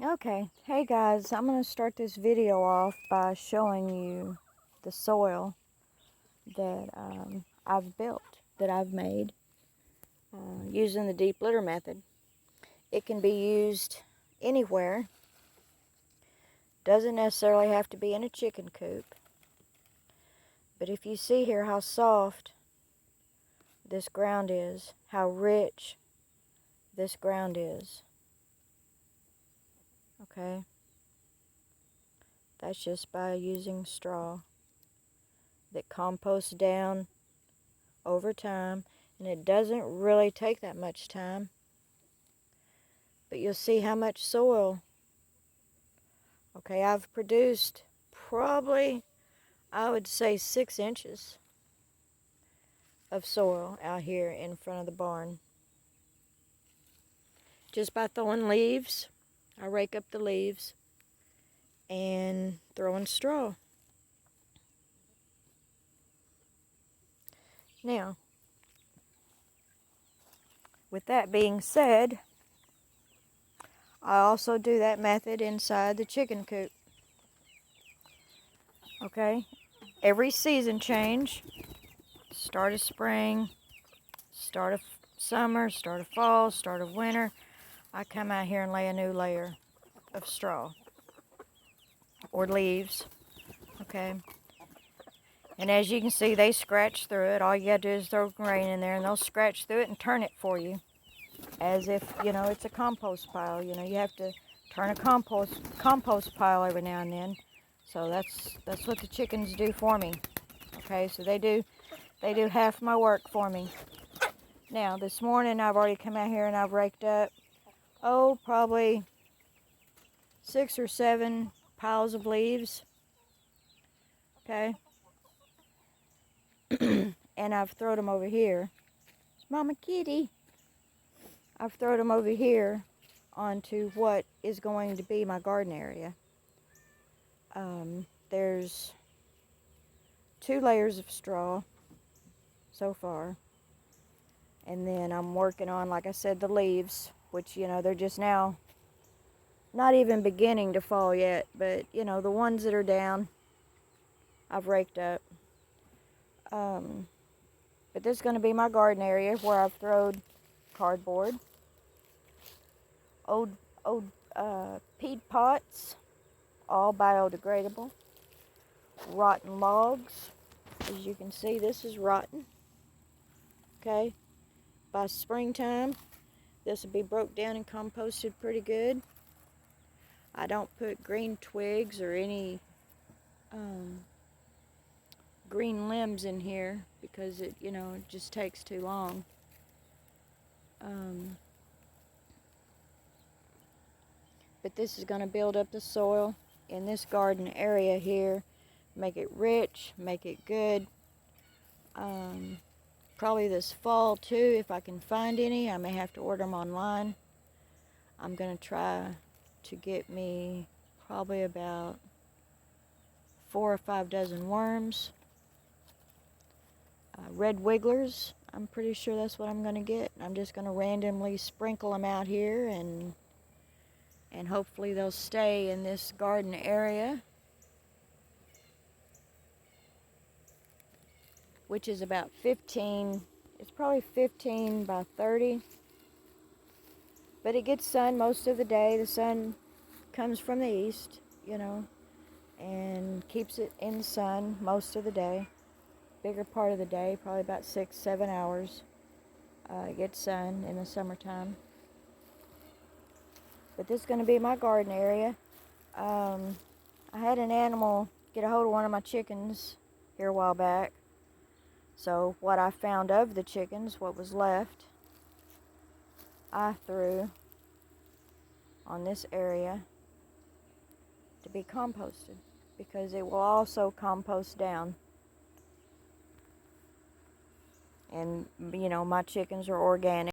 Okay, hey guys, I'm going to start this video off by showing you the soil that I've built, that I've made using the deep litter method. It can be used anywhere. Doesn't necessarily have to be in a chicken coop. But if you see here how soft this ground is, how rich this ground is, okay? That's just by using straw that composts down over time, and it doesn't really take that much time, but you'll see how much soil. Okay, I've produced probably, I would say, 6 inches of soil out here in front of the barn just by throwing leaves. I rake up the leaves and throwing straw. Now, with that being said, I also do that method inside the chicken coop. Okay, every season change, start of spring, start of summer, start of fall, start of winter, I come out here and lay a new layer of straw or leaves, okay? And as you can see, they scratch through it. All you gotta do is throw grain in there and they'll scratch through it and turn it for you as if, you know, it's a compost pile. You know, you have to turn a compost pile every now and then. So that's what the chickens do for me. Okay, so they do half my work for me. Now, this morning I've already come out here and I've raked up, probably 6 or 7 piles of leaves. Okay. And I've thrown them over here. It's Mama Kitty. I've thrown them over here onto what is going to be my garden area. There's 2 layers of straw so far. And then I'm working on, like I said, the leaves, which, you know, they're just now not even beginning to fall yet. But, you know, the ones that are down, I've raked up. But this is going to be my garden area where I've thrown cardboard, old peat pots, all biodegradable, rotten logs. As you can see, this is rotten. Okay, by springtime, this will be broke down and composted pretty good. I don't put green twigs or any green limbs in here because it, you know, it just takes too long. But this is going to build up the soil in this garden area here, make it rich, make it good. Probably this fall too, if I can find any. I may have to order them online. I'm going to try to get me probably about 4 or 5 dozen worms. Red wigglers, I'm pretty sure that's what I'm going to get. I'm just going to randomly sprinkle them out here and hopefully they'll stay in this garden area, which is about 15, it's probably 15 by 30. But it gets sun most of the day. The sun comes from the east, you know, and keeps it in the sun most of the day. Bigger part of the day, probably about 6-7 hours. It gets sun in the summertime. But this is going to be my garden area. I had an animal get a hold of one of my chickens here a while back. So what I found of the chickens, what was left, I threw on this area to be composted because it will also compost down. And, you know, my chickens are organic.